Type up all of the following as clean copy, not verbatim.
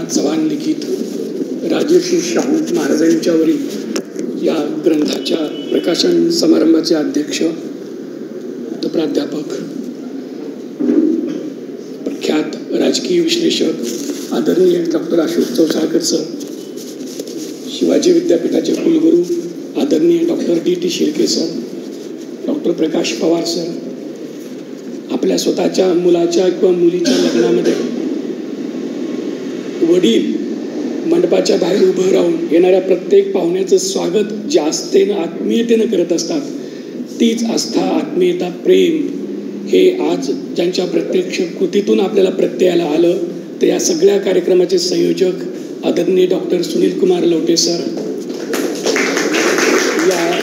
चव्हाण लिखित राजर्षी शाहू महाराजांच्यावरील या ग्रंथाच्या प्रकाशन समारंभाचे अध्यक्ष तो प्राध्यापक, प्रख्यात राजकीय विश्लेषक आदरणीय डॉक्टर अशोक चौसाळकर सर, शिवाजी विद्यापीठाचे कुलगुरू आदरणीय doctor DT. Shirke sir, doctor प्रकाश पवार सर, आपल्या स्वतःच्या मुलाच्या किंवा मुलीच्या लग्नामध्ये वडील मंडपाच्या बाहेर उभं राहून येणाऱ्या प्रत्येक पाहुण्याचं स्वागत जे आस्थेनं आत्मीयतेनं करत असतात, तीच आस्था, आत्मीयता, प्रेम हे आज ज्यांच्या प्रत्यक्ष कृतीतून आपल्याला प्रत्ययाला आलं, तर या सगळ्या कार्यक्रमाचे संयोजक आदरणीय डॉक्टर सुनील कुमार लवटे सर, या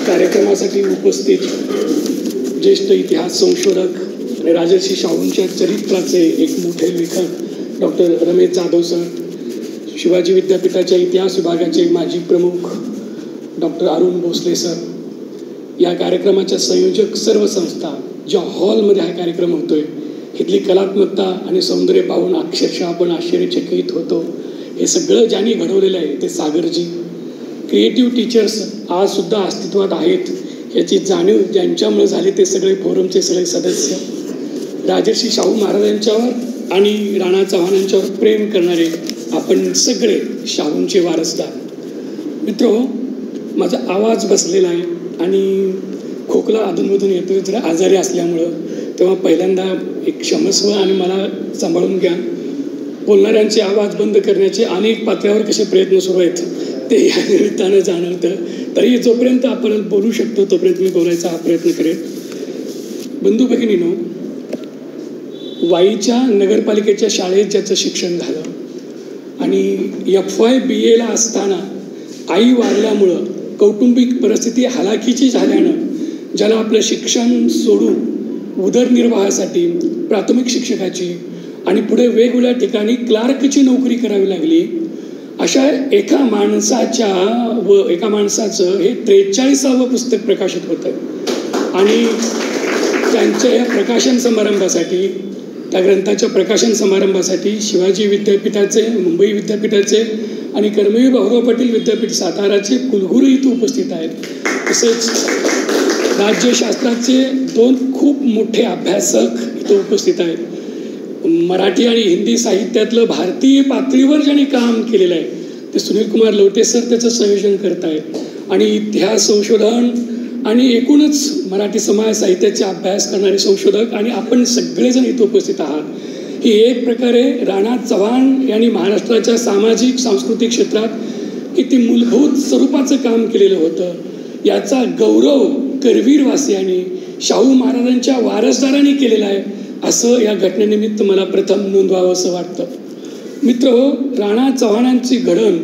कार्यक्रमासाठी उपस्थित ज्येष्ठ इतिहास संशोधक आणि राजर्षी शाहूंच्या चरित्राचे एक मोठे लेखक डॉक्टर रमेश जाधव सर, शिवाजी विद्यापीठाच्या इतिहास विभागाचे माजी प्रमुख डॉक्टर अरुण भोसले सर, या कार्यक्रमाच्या संयोजक सर्व संस्था, ज्या हॉलमध्ये हा कार्यक्रम होतोय, इथली कलात्मकता आणि सौंदर्य पाहून अक्षरशः आपण आश्चर्यचकित होतो. हे सगळं ज्यांनी घडवलेलं आहे ते सागरजी. क्रिएटिव्ह टीचर्स आजसुद्धा अस्तित्वात आहेत याची जाणीव ज्यांच्यामुळे झाली ते सगळे फोरमचे सगळे सदस्य, राजर्षी शाहू महाराजांच्यावर आणि राणा चव्हाणांच्यावर प्रेम करणारे आपण सगळे शाहूंचे वारसदार. मित्रो, माझा आवाज बसलेला आहे आणि खोकला अधूनमधून येतोय जरा आजारी असल्यामुळं, तेव्हा पहिल्यांदा एक क्षमस्व आणि मला सांभाळून घ्या. बोलणाऱ्यांचे आवाज बंद करण्याचे अनेक पातळ्यावर कसे प्रयत्न सुरू आहेत ते या निमित्तानं जाणवतं. तरी जोपर्यंत आपण बोलू शकतो तोपर्यंत मी बोलायचा हा प्रयत्न करेन. बंधू भगिनीनो, वाईच्या नगरपालिकेच्या शाळेत ज्याचं शिक्षण झालं आणि FY BAला असताना आई वारल्यामुळं कौटुंबिक परिस्थिती हालाकीची झाल्यानं ज्याला आपलं शिक्षण सोडून उदरनिर्वाहासाठी प्राथमिक शिक्षकाची आणि पुढे वेगवेगळ्या ठिकाणी क्लार्कची नोकरी करावी लागली, अशा एका माणसाचं हे 43वे पुस्तक प्रकाशित होतं. आणि त्यांच्या या प्रकाशन समारंभासाठी, त्या ग्रंथाच्या प्रकाशन समारंभासाठी शिवाजी विद्यापीठाचे, मुंबई विद्यापीठाचे आणि कर्मवीर भाऊराव पाटील विद्यापीठ साताराचे कुलगुरू इथं उपस्थित आहेत. तसेच राज्यशास्त्राचे 2 खूप मोठे अभ्यासक इथं उपस्थित आहेत. मराठी आणि हिंदी साहित्यातलं भारतीय पातळीवर ज्यांनी काम केलेलं आहे ते सुनील कुमार लवटे सर त्याचं संयोजन करत आहेत. आणि इतिहास संशोधन आणि एकूणच मराठी समाज साहित्याचे अभ्यास करणारे संशोधक आणि आपण सगळेजण इथं उपस्थित आहात. ही एक प्रकारे राणा चव्हाण यांनी महाराष्ट्राच्या सामाजिक सांस्कृतिक क्षेत्रात किती मूलभूत स्वरूपाचं काम केलेलं होतं याचा गौरव करवीरवासियांनी, शाहू महाराजांच्या वारसदारांनी केलेला आहे, असं या घटनेनिमित्त मला प्रथम नोंदवावं असं वाटतं. मित्रहो, राणा चव्हाणांची घडण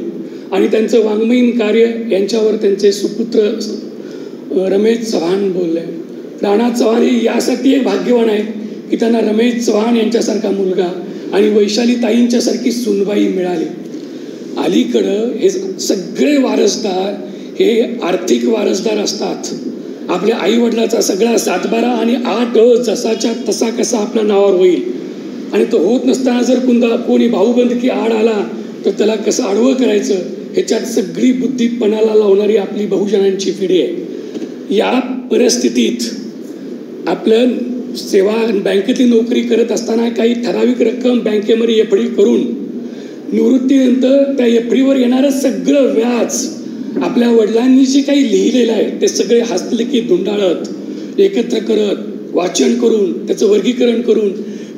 आणि त्यांचं वाङ्मयीन कार्य यांच्यावर त्यांचे सुपुत्र रमेश चव्हाण बोलले. राणा चव्हाण हे यासाठी एक भाग्यवान आहेत की त्यांना रमेश चव्हाण यांच्यासारखा मुलगा आणि वैशाली ताईंच्यासारखी सुनबाई मिळाली. अलीकडं हे सगळे वारसदार हे आर्थिक वारसदार असतात. आपल्या आईवडिलाचा सगळा 7-12 आणि 8 जसाच्या तसा कसा आपल्या नावावर होईल, आणि तो होत नसताना जर कोणी भाऊबंदकी आड आला तर त्याला कसं आडवं करायचं ह्याच्यात सगळी बुद्धीपणाला लावणारी आपली बहुजनांची पिढी आहे. या परिस्थितीत आपलं सेवा बँकेतली नोकरी करत असताना काही ठराविक रक्कम बँकेमध्ये FD करून निवृत्तीनंतर त्या FDवर येणारं सगळं व्याज आपल्या वडिलांनी जे काही लिहिलेलं आहे ते सगळे हस्तलिखित गुंडाळत एकत्र करत वाचन करून त्याचं वर्गीकरण करून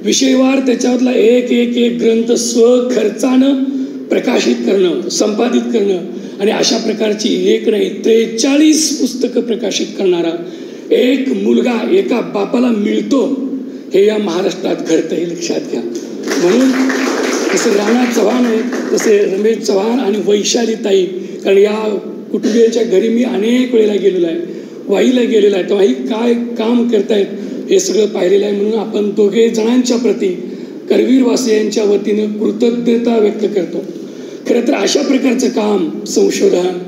विषयवार त्याच्यातला एक ग्रंथ स्वखर्चानं प्रकाशित करणं, संपादित करणं आणि अशा प्रकारची एक नाही 43 पुस्तकं प्रकाशित करणारा एक मुलगा एका बापाला मिळतो हे या महाराष्ट्रात घडतं, हे लक्षात घ्या. म्हणून जसं राणा चव्हाण आहे तसे रमेश चव्हाण आणि वैशाली ताई, कारण या कुटुंबियांच्या घरी मी अनेक वेळेला गेलेलो आहे, वाईला गेलेला आहे, तेव्हा ही काय काम करतायत हे सगळं पाहिलेलं आहे. म्हणून आपण दोघे जणांच्या प्रती करवीरवासियांच्या वतीनं कृतज्ञता व्यक्त करतो. खरं तर अशा प्रकारचं काम संशोधन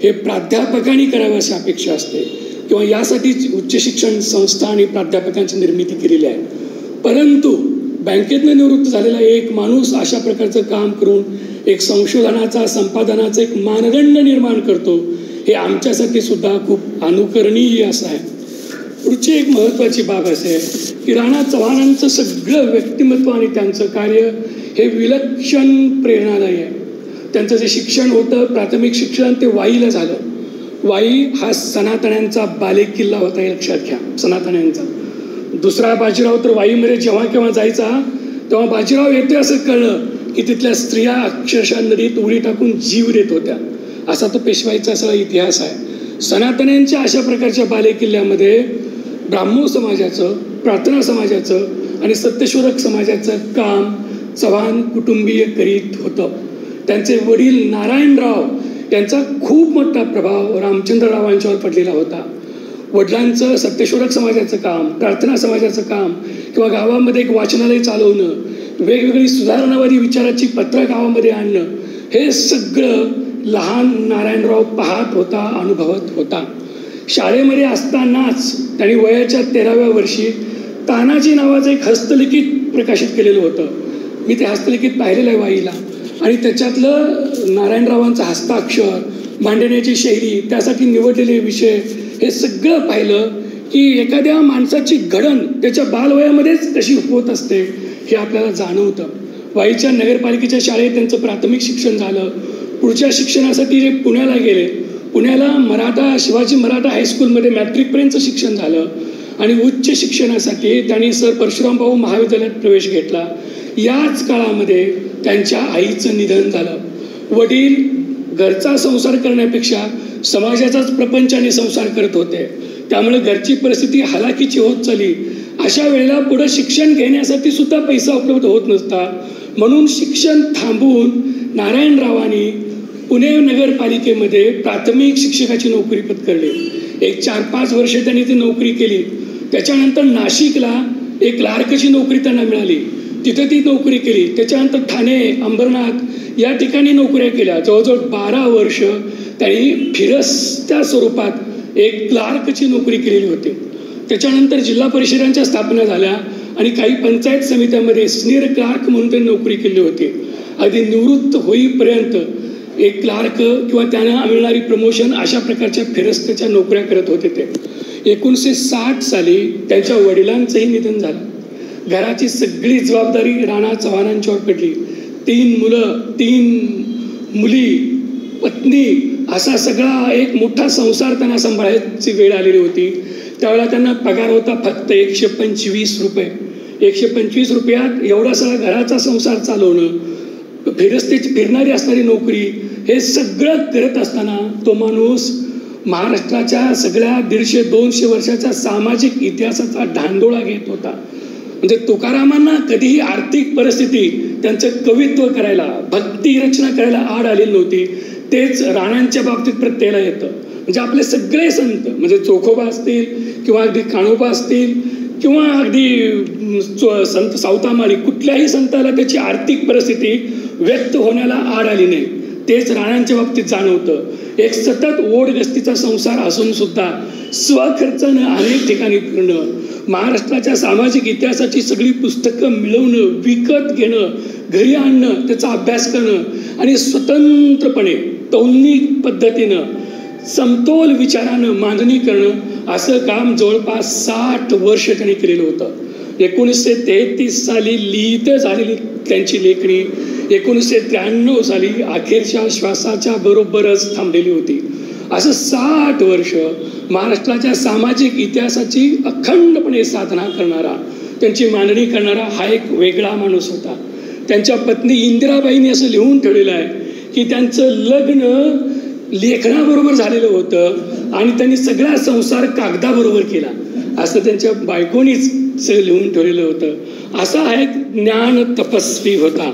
हे प्राध्यापकांनी करावं अशी अपेक्षा असते किंवा यासाठीच उच्च शिक्षण संस्था आणि प्राध्यापकांची निर्मिती केलेली आहे. परंतु बँकेतनं निवृत्त झालेला एक माणूस अशा प्रकारचं काम करून एक संशोधनाचा संपादनाचा एक मानदंड निर्माण करतो, हे आमच्यासाठी सुद्धा खूप अनुकरणीय असं आहे. पुढची एक महत्त्वाची बाब असे आहे की राणा चव्हाणांचं सगळं व्यक्तिमत्व आणि त्यांचं कार्य हे विलक्षण प्रेरणादायी आहे. त्यांचं जे शिक्षण होतं, प्राथमिक शिक्षण, ते वाईला झालं. वाई हा सनातन्यांचा बालेकिल्ला होता, हे लक्षात घ्या, सनातन्यांचा. दुसरा बाजीराव तर वाईमध्ये जेव्हा केव्हा जायचा तेव्हा बाजीराव येते असं कळलं की तिथल्या स्त्रिया अक्षरशः नदीत उडी टाकून जीव देत होत्या. असा तो पेशवाईचा सगळा इतिहास आहे. सनातन्यांच्या अशा प्रकारच्या बालेकिल्ल्यामध्ये ब्राह्मो समाजाचं, प्रार्थना समाजाचं आणि सत्यशोधक समाजाचं काम चव्हाण कुटुंबीय करीत होतं. त्यांचे वडील नारायणराव यांचा खूप मोठा प्रभाव रामचंद्ररावांच्यावर पडलेला होता. वडिलांचं सत्यशोधक समाजाचं काम, प्रार्थना समाजाचं काम किंवा गावामध्ये एक वाचनालय चालवणं, वेगवेगळी सुधारणावादी विचाराची पत्रं गावामध्ये आणणं, हे सगळं लहान नारायणराव पाहत होता, अनुभवत होता. शाळेमध्ये असतानाच त्यांनी वयाच्या 13व्या वर्षी तानाजी नावाचं एक हस्तलिखित प्रकाशित केलेलं होतं. मी ते हस्तलिखित पाहिलेलं आहे वाईला, आणि त्याच्यातलं नारायणरावांचं हस्ताक्षर, मांडण्याची शैली, त्यासाठी निवडलेले विषय, हे सगळं पाहिलं की एखाद्या माणसाची घडण त्याच्या बालवयामध्येच कशी होत असते हे आपल्याला जाणवतं. वाईच्या नगरपालिकेच्या शाळेत त्यांचं प्राथमिक शिक्षण झालं. पुढच्या शिक्षणासाठी जे पुण्याला गेले, पुण्याला शिवाजी मराठा हायस्कूलमध्ये मॅट्रिकपर्यंतचं शिक्षण झालं आणि उच्च शिक्षणासाठी त्यांनी सर परशुराम भाऊ महाविद्यालयात प्रवेश घेतला. याच काळामध्ये त्यांच्या आईचं निधन झालं. वडील घरचा संसार करण्यापेक्षा समाजाचाच प्रपंचाने संसार करत होते, त्यामुळे घरची परिस्थिती हलाखीची होत चालली. अशा वेळेला पुढे शिक्षण घेण्यासाठी सुद्धा पैसा उपलब्ध होत नसता. म्हणून शिक्षण थांबवून नारायणरावांनी पुणे नगरपालिकेमध्ये प्राथमिक शिक्षकाची नोकरी पत्करली. एक 4-5 वर्षे त्यांनी ती नोकरी केली. त्याच्यानंतर नाशिकला एक क्लार्कची नोकरी त्यांना मिळाली, तिथे ती नोकरी केली. त्याच्यानंतर ठाणे, अंबरनाथ या ठिकाणी नोकऱ्या केल्या. जवळजवळ 12 वर्ष त्यांनी फिरस्त्या स्वरूपात एक क्लार्कची नोकरी केलेली होती. त्याच्यानंतर जिल्हा परिषदांच्या स्थापना झाल्या आणि काही पंचायत समित्यांमध्ये सिनियर क्लार्क म्हणून त्यांनी नोकरी केली होती. अगदी निवृत्त होईपर्यंत एक क्लार्क किंवा त्यांना मिळणारी प्रमोशन अशा प्रकारच्या फिरस्त्याच्या नोकऱ्या करत होते ते. 1960 साली त्यांच्या वडिलांचंही निधन झालं. घराची सगळी जबाबदारी राणा चव्हाणांच्यावर पडली. 3 मुलं, 3 मुली, पत्नी, असा सगळा एक मोठा संसार त्यांना सांभाळायची वेळ आलेली होती. त्यावेळेला त्यांना पगार होता फक्त 125 रुपये. 125 रुपयात एवढा सगळा घराचा संसार चालवणं, फिरणारी असणारी नोकरी, हे सगळं करत असताना तो माणूस महाराष्ट्राच्या सगळ्या 150-200 वर्षाच्या सामाजिक इतिहासाचा धांडोळा घेत होता. म्हणजे तुकारामांना कधीही आर्थिक परिस्थिती त्यांचं कवित्व करायला, भक्ती रचना करायला आड आलेली नव्हती. तेच राणांच्या बाबतीत प्रत्येला येतं. म्हणजे आपले सगळे संत, म्हणजे चोखोबा असतील किंवा अगदी काणोबा असतील किंवा अगदी संत सावतामाळी, कुठल्याही संताला त्याची आर्थिक परिस्थिती व्यक्त होण्याला आड आली नाही. तेच राणांच्या बाबतीत जाणवतं. एक सतत ओढगस्तीचा संसार असून सुद्धा स्वखर्चानं अनेक ठिकाणी फिरणं, महाराष्ट्राच्या सामाजिक इतिहासाची सगळी पुस्तकं मिळवणं, विकत घेणं, घरी आणणं, त्याचा अभ्यास करणं आणि स्वतंत्रपणे तौलनिक पद्धतीनं समतोल विचारानं मांडणी करणं, असं काम जवळपास 60 वर्ष त्यांनी केलेलं होतं. 1933 साली लिहित झालेली त्यांची लेखणी 1993 साली अखेरच्या श्वासाच्या बरोबरच थांबलेली होती. असं 60 वर्ष महाराष्ट्राच्या सामाजिक इतिहासाची अखंडपणे साधना करणारा, त्यांची मांडणी करणारा हा एक वेगळा माणूस होता. त्यांच्या पत्नी इंदिराबाईंनी असं लिहून ठेवलेलं आहे की त्यांचं लग्न लेखनाबरोबर झालेलं होतं आणि त्यांनी सगळा संसार कागदाबरोबर केला, असं त्यांच्या बायकोनीच सगळं लिहून ठेवलेलं होतं. असा हा एक ज्ञान तपस्वी होता.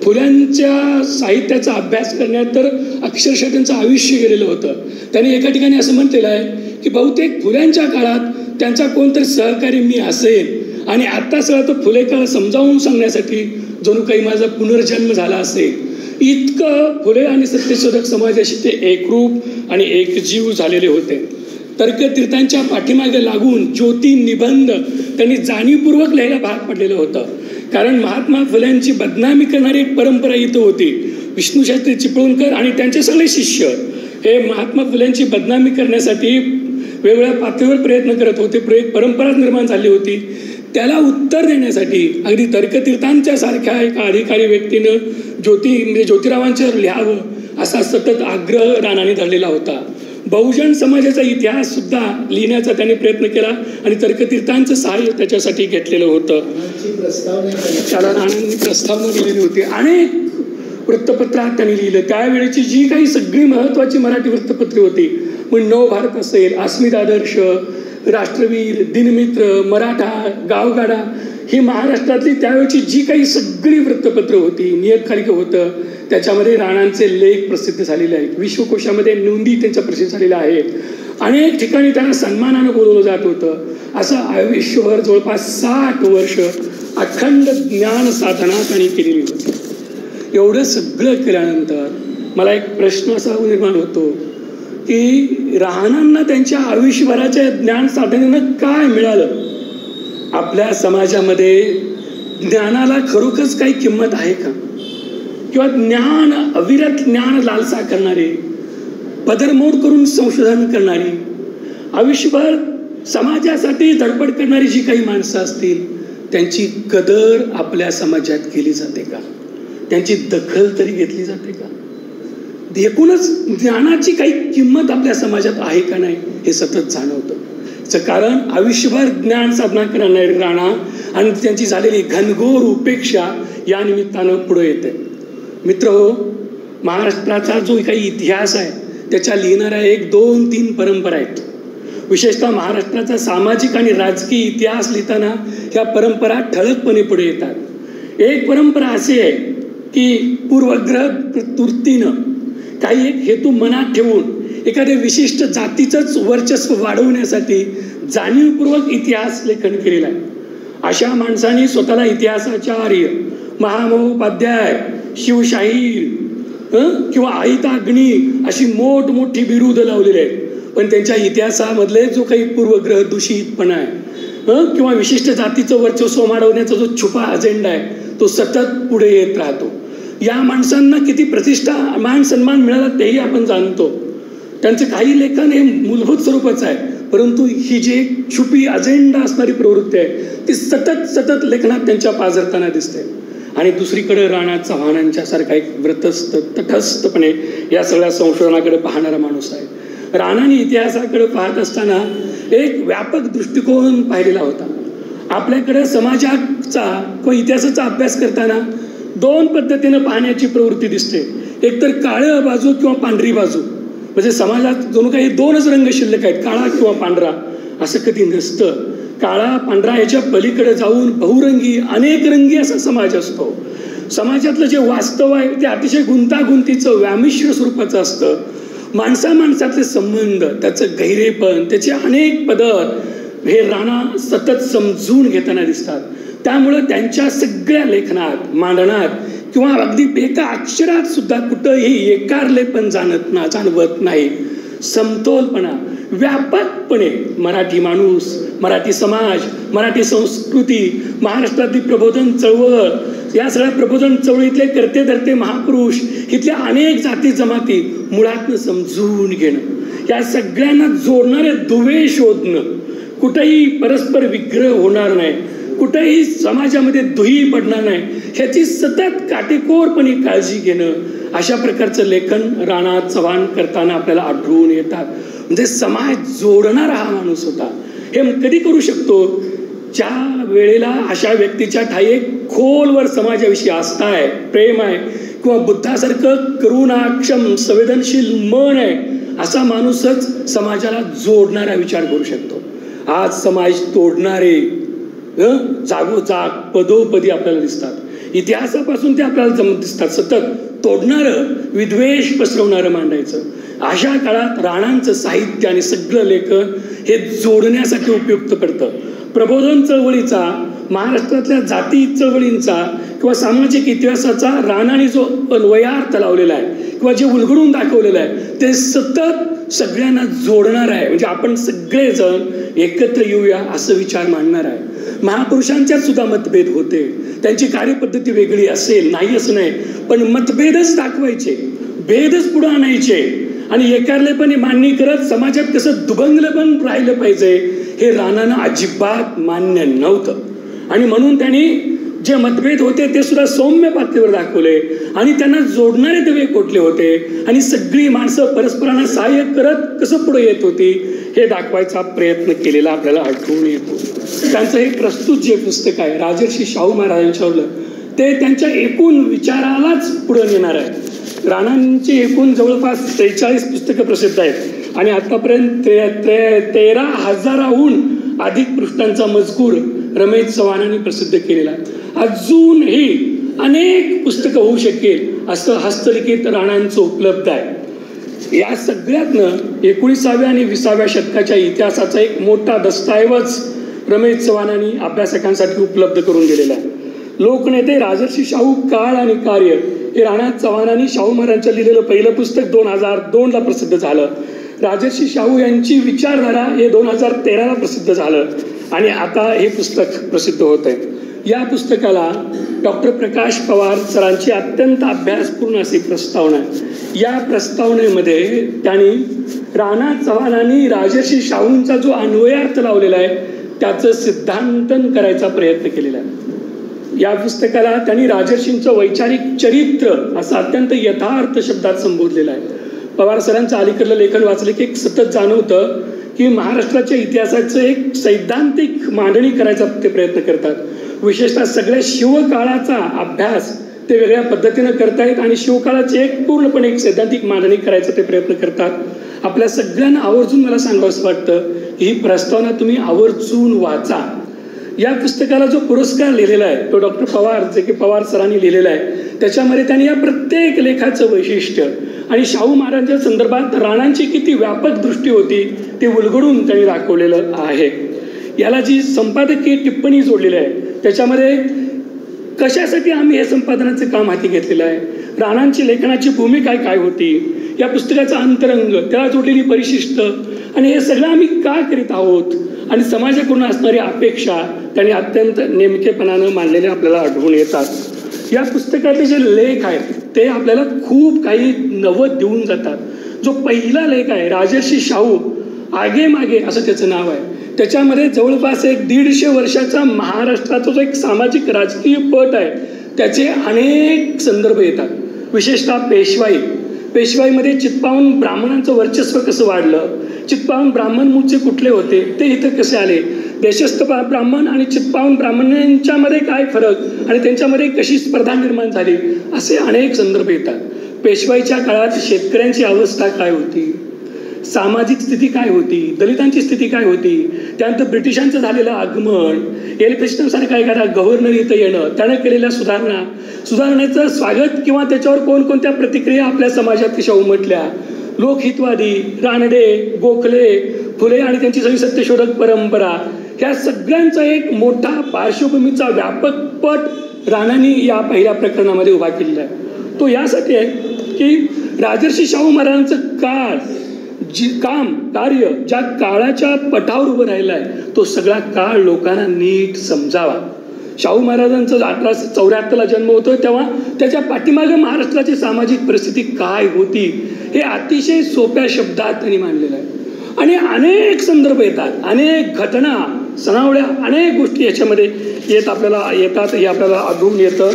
फुल्यांच्या साहित्याचा अभ्यास करण्यात तर अक्षरशः त्यांचं आयुष्य गेलेलं होतं. त्यांनी एका ठिकाणी असं म्हटलेलं आहे की बहुतेक फुल्यांच्या काळात त्यांचा कोणतरी सहकारी मी असेल आणि आता सगळा तो फुले काळ समजावून सांगण्यासाठी जणू काही माझा पुनर्जन्म झाला असेल. इतकं फुले आणि सत्यशोधक समाजाशी ते एकरूप आणि एकजीव झालेले होते. तर्कतीर्थांच्या पाठीमागे लागून ज्योती निबंध त्यांनी जाणीवपूर्वक लिहायला भाग पडलेलं होतं. कारण महात्मा फुल्यांची बदनामी करणारी एक परंपरा इथं होती. विष्णूशास्त्री चिपळूणकर आणि त्यांचे सगळे शिष्य हे महात्मा फुल्यांची बदनामी करण्यासाठी वेगवेगळ्या पातळीवर प्रयत्न करत होते. एक परंपरा निर्माण झाली होती. त्याला उत्तर देण्यासाठी अगदी तर्कतीर्थांच्या सारख्या एका अधिकारी व्यक्तीनं ज्योतिरावांच्यावर लिहावं असा सतत आग्रह राणाने धरलेला होता. बहुजन समाजाचा इतिहास सुद्धा लिहिण्याचा त्याने प्रयत्न केला आणि तर्कतीर्थांचं सहाय्य त्याच्यासाठी घेतलेलं होतं. त्याला राणांनी प्रस्तावना दिलेली होती. अनेक वृत्तपत्रात त्यांनी लिहिलं. त्यावेळेची जी काही सगळी महत्त्वाची मराठी वृत्तपत्रे होती, मग नवभारत असेल, अस्मित आदर्श, राष्ट्रवीर, दिनमित्र, मराठा, गावगाडा, ही महाराष्ट्रातली त्यावेळची जी काही सगळी वृत्तपत्र होती, नियतकालिक होतं, त्याच्यामध्ये राणांचे लेख प्रसिद्ध झालेले आहेत. विश्वकोशामध्ये नोंदी त्यांच्या प्रसिद्ध झालेल्या आहेत. अनेक ठिकाणी त्यांना सन्मानानं बोलवलं जात होतं. असं आयुष्यभर जवळपास 60 वर्ष अखंड ज्ञान साधना त्यांनी केलेली होती. एवढं सगळं केल्यानंतर मला एक प्रश्न असा निर्माण होतो की राणांना त्यांच्या आयुष्यभराच्या ज्ञान साधनेनं काय मिळालं? आपल्या समाजामध्ये ज्ञानाला खरोखरच काही किंमत आहे का? किंवा ज्ञान, अविरत ज्ञान लालसा करणारे, पदरमोड करून संशोधन करणारी, आयुष्यभर समाजासाठी धडपड करणारी जी काही माणसं असतील, त्यांची कदर आपल्या समाजात केली जाते का? त्यांची दखल तरी घेतली जाते का? एकूणच ज्ञानाची काही किंमत आपल्या समाजात आहे का नाही हे सतत जाणवतं. याचं कारण आयुष्यभर ज्ञान साधना करणारी राणा आणि त्यांची झालेली घनघोर उपेक्षा या निमित्तानं पुढे येते. मित्रहो, महाराष्ट्राचा जो काही इतिहास आहे त्याच्या लिहिणाऱ्या 1, 2, 3 परंपरा आहेत. विशेषतः महाराष्ट्राचा सामाजिक आणि राजकीय इतिहास लिहिताना ह्या परंपरा ठळकपणे पुढे येतात. एक परंपरा अशी आहे की पूर्वग्रह तूर्तीनं काही एक हेतू मनात ठेवून एखाद्या विशिष्ट जातीचंच वर्चस्व वाढवण्यासाठी जाणीवपूर्वक इतिहास लेखन केलेलं आहे. अशा माणसांनी स्वतःला इतिहासाचार्य, महामहोपाध्याय, शिवशाहीर किंवा अहिताग्नी अशी मोठमोठी बिरुदं लावलेली आहेत. पण त्यांच्या इतिहासामधले जो काही पूर्वग्रह दूषितपणा आहे किंवा विशिष्ट जातीचं वर्चस्व वाढवण्याचा जो छुपा अजेंडा आहे तो सतत पुढे येत राहतो. या माणसांना किती प्रतिष्ठा, मान सन्मान मिळाला तेही आपण जाणतो. त्यांचं काही लेखन हे मूलभूत स्वरूपाचं आहे, परंतु ही जी एक छुपी अजेंडा असणारी प्रवृत्ती आहे ती सतत लेखनात त्यांच्या पाझरताना दिसते. आणि दुसरीकडे राणा चव्हाणांच्या सारखा एक तटस्थपणे या सगळ्या संशोधनाकडे पाहणारा माणूस आहे. राणाने इतिहासाकडे पाहत असताना एक व्यापक दृष्टिकोन पाहिलेला होता. आपल्याकडे समाजाचा किंवा इतिहासाचा अभ्यास करताना 2 पद्धतीनं पाहण्याची प्रवृत्ती दिसते. एक तर काळं बाजू किंवा पांढरी बाजू. म्हणजे समाजात जणू काही 2च रंग शिल्लक आहेत, काळा किंवा पांढरा. असं कधी नसतं. काळा पांढरा याच्या पलीकडे जाऊन बहुरंगी, अनेक रंगी असा समाज असतो. समाजातलं जे वास्तव आहे ते अतिशय गुंतागुंतीचं, व्यामिश्र स्वरूपाचं असतं. माणसामाणसातले संबंध, त्याचं गहिरेपण, त्याचे अनेक पदर हे राणा सतत समजून घेताना दिसतात. त्यामुळं त्यांच्या सगळ्या लेखनात, मांडणात किंवा अगदी एका अक्षरात सुद्धा कुठंही एकारलेपण जाणवत नाही. समतोलपणा, व्यापकपणे मराठी माणूस, मराठी समाज, मराठी संस्कृती, महाराष्ट्रातली प्रबोधन चळवळ, या सगळ्या प्रबोधन चळवळीतले करते धरते महापुरुष, इथल्या अनेक जाती जमाती मुळातनं समजून घेणं, या सगळ्यांना जोडणारे दुवे शोधणं, कुठेही परस्पर विग्रह होणार नाही, कुठेही समाजामध्ये दुही पडणार नाही, ह्याची सतत काटेकोरपणे काळजी घेणं, अशा प्रकारचं लेखन राणा चव्हाण करताना आपल्याला आढळून येतात. म्हणजे समाज जोडणारा हा माणूस होता. हे कधी करू शकतो? ज्या वेळेला अशा व्यक्तीच्या ठाई एक खोलवर समाजाविषयी आस्था आहे, प्रेम आहे, किंवा बुद्धासारखं करुणाक्षम संवेदनशील मन आहे, असा माणूसच समाजाला जोडणारा विचार करू शकतो. आज समाज तोडणारे जागोजाग पदोपदी आपल्याला दिसतात. इतिहासापासून ते आपल्याला दिसतात. सतत तोडणारं, विद्वेष पसरवणारं मांडायचं. अशा काळात राणांचं साहित्य आणि सगळं लेखन हे जोडण्यासाठी उपयुक्त पडतं. प्रबोधन चळवळीचा, महाराष्ट्रातल्या जाती चळवळींचा किंवा सामाजिक इतिहासाचा राणाने जो अन्वयार्थ लावलेला आहे किंवा जे उलगडून दाखवलेलं आहे ते सतत सगळ्यांना जोडणार आहे. म्हणजे आपण सगळेजण एकत्र येऊया असं विचार मांडणार आहे. महापुरुषांच्यात सुद्धा मतभेद होते, त्यांची कार्यपद्धती वेगळी असेल, नाही असं नाही, पण मतभेदच दाखवायचे, भेदच पुढे आणायचे आणि एकारलेपणे मान्य करत समाजात कसं दुभंगलं पण राहिलं पाहिजे हे राणांना अजिबात मान्य नव्हतं. आणि म्हणून त्यांनी जे मतभेद होते ते सुद्धा सौम्य पातळीवर दाखवले आणि त्यांना जोडणारे दिवे कोठले होते आणि सगळी माणसं परस्परांना सहाय्य करत कसं पुढे येत होती हे दाखवायचा प्रयत्न केलेला आपल्याला आढळून येतो. त्यांचं हे प्रस्तुत जे पुस्तक आहे राजर्षी शाहू महाराजांच्यावरलं, ते त्यांच्या एकूण विचारालाच पुढे नेणार आहे. राणांची एकूण जवळपास 43 पुस्तकं प्रसिद्ध आहेत आणि आतापर्यंत 13,000हून अधिक पृष्ठांचा मजकूर रमेश चव्हाणांनी प्रसिद्ध केलेला आहे. अजूनही अनेक पुस्तकं होऊ शकेल असं हस्तलिखित राणांचं उपलब्ध आहे. या सगळ्यातनं 19व्या आणि 20व्या शतकाच्या इतिहासाचा एक मोठा दस्तऐवज रमेश चव्हाणांनी अभ्यासकांसाठी उपलब्ध करून दिलेला आहे. लोकनेते राजर्षी शाहू काळ आणि कार्य हे राणा चव्हाणांनी शाहू महाराजांचं लिहिलेलं पहिलं पुस्तक 2002ला प्रसिद्ध झालं. राजर्षी शाहू यांची विचारधारा हे 2013ला प्रसिद्ध झालं आणि आता हे पुस्तक प्रसिद्ध होत आहे. या पुस्तकाला डॉक्टर प्रकाश पवार सरांची अत्यंत अभ्यासपूर्ण अशी प्रस्तावना आहे. या प्रस्तावनेमध्ये त्यांनी राणा चव्हाणांनी राजर्षी शाहूंचा जो अन्वयार्थ लावलेला आहे त्याचं सिद्धांतन करायचा प्रयत्न केलेला आहे. या पुस्तकाला त्यांनी राजर्षींचं वैचारिक चरित्र असं अत्यंत यथार्थ शब्दात संबोधलेलं आहे. पवार सरांचं अलीकडलं लेखन वाचलं की एक सतत जाणवतं की महाराष्ट्राच्या इतिहासाचं एक सैद्धांतिक मांडणी करायचा ते प्रयत्न करतात. विशेषतः सगळ्या शिवकाळाचा अभ्यास ते वेगळ्या पद्धतीनं करतायत आणि शिवकाळाची एक पूर्णपणे एक सैद्धांतिक मांडणी करायचा ते प्रयत्न करतात. आपल्या सगळ्यांना आवर्जून मला सांगावं असं वाटतं ही प्रस्तावना तुम्ही आवर्जून वाचा. या पुस्तकाला जो पुरस्कार लिहिलेला आहे तो डॉक्टर पवार जे की पवार सरांनी लिहिलेला आहे त्याच्यामध्ये त्यांनी या प्रत्येक लेखाचं वैशिष्ट्य आणि शाहू महाराजांच्या संदर्भात राणांची किती व्यापक दृष्टी होती ते उलगडून त्यांनी दाखवलेलं आहे. याला जी संपादकीय टिप्पणी जोडलेली आहे त्याच्यामध्ये कशासाठी आम्ही हे संपादनाचं काम हाती घेतलेलं आहे, राणांची लेखनाची भूमिका काय होती, या पुस्तकाचा अंतरंग, त्याला जोडलेली परिशिष्ट आणि हे सगळं आम्ही का करीत आहोत आणि समाजाकडून असणारी अपेक्षा त्यांनी अत्यंत नेमकेपणानं मांडलेले आपल्याला आढळून येतात. या पुस्तकातले जे लेख आहेत ते आपल्याला खूप काही नवं देऊन जातात. जो पहिला लेख आहे राजर्षी शाहू आगे मागे असं त्याचं नाव आहे, त्याच्यामध्ये जवळपास एक 150 वर्षाचा महाराष्ट्राचा जो एक सामाजिक राजकीय पट आहे त्याचे अनेक संदर्भ येतात. विशेषतः पेशवाईमध्ये चित्पावन ब्राह्मणांचं वर्चस्व कसं वाढलं, चित्पावन ब्राह्मण मूळचे कुठले होते ते इथं कसे आले, देशस्थ ब्राह्मण आणि चित्पावन ब्राह्मणांच्यामध्ये काय फरक आणि त्यांच्यामध्ये कशी स्पर्धा निर्माण झाली, असे अनेक संदर्भ येतात. पेशवाईच्या काळात शेतकऱ्यांची अवस्था काय होती, सामाजिक स्थिती काय होती, दलितांची स्थिती काय होती, त्यानंतर ब्रिटिशांचं झालेलं आगमन, एलिफिस्टनसारखा एखादा गव्हर्नर इथं येणं, त्यानं केलेल्या सुधारणेचं स्वागत किंवा त्याच्यावर कोणकोणत्या प्रतिक्रिया आपल्या समाजात कशा उमटल्या, लोकहितवादी, रानडे, गोखले, फुले आणि त्यांची सगळी सत्यशोधक परंपरा, ह्या सगळ्यांचा एक मोठा पार्श्वभूमीचा व्यापक पट राणांनी या पहिल्या प्रकरणामध्ये उभा केलेला आहे. तो यासाठी आहे की राजर्षी शाहू महाराजांचं काळ काम कार्य ज्या काळाच्या पटावर उभं राहिलं आहे तो सगळा काळ लोकांना नीट समजावा. शाहू महाराजांचं 1874ला जन्म होतो तेव्हा त्याच्या पाठीमागे महाराष्ट्राची सामाजिक परिस्थिती काय होती हे अतिशय सोप्या शब्दात त्यांनी मांडलेलं आहे. आणि अनेक संदर्भ येतात, अनेक घटना सणावळ्या अनेक गोष्टी याच्यामध्ये येतात हे आपल्याला आढळून येतं.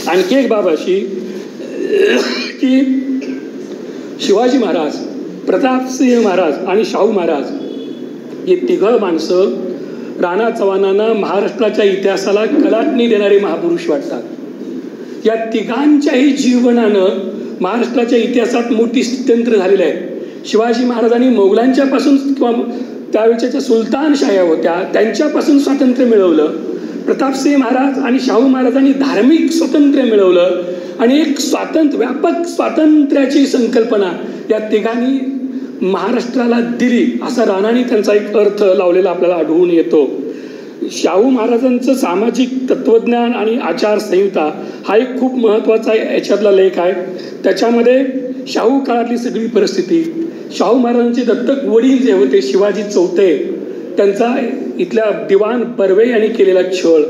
आणखी एक बाब अशी की शिवाजी महाराज, प्रतापसिंह महाराज आणि शाहू महाराज हे तिघं माणसं राणा चव्हाणांना महाराष्ट्राच्या इतिहासाला कलाटणी देणारे महापुरुष वाटतात. या तिघांच्याही जीवनानं महाराष्ट्राच्या इतिहासात मोठी स्थित्यंतर झालेलं आहे. शिवाजी महाराजांनी मोगलांच्यापासून किंवा त्यावेळच्या सुलतानशाह्या होत्या त्यांच्यापासून स्वातंत्र्य मिळवलं. प्रतापसिंह महाराज आणि शाहू महाराजांनी धार्मिक स्वातंत्र्य मिळवलं आणि एक व्यापक स्वातंत्र्याची संकल्पना या तिघांनी महाराष्ट्राला दिली असा राणांनी त्यांचा एक अर्थ लावलेला आपल्याला आढळून येतो. शाहू महाराजांचं सामाजिक तत्वज्ञान आणि आचारसंहिता हा एक खूप महत्त्वाचा याच्यातला लेख आहे. त्याच्यामध्ये शाहू काळातली सगळी परिस्थिती, शाहू महाराजांचे दत्तक वडील जे होते शिवाजी चौथे त्यांचा इथल्या दिवाण बर्वे यांनी केलेला छळ,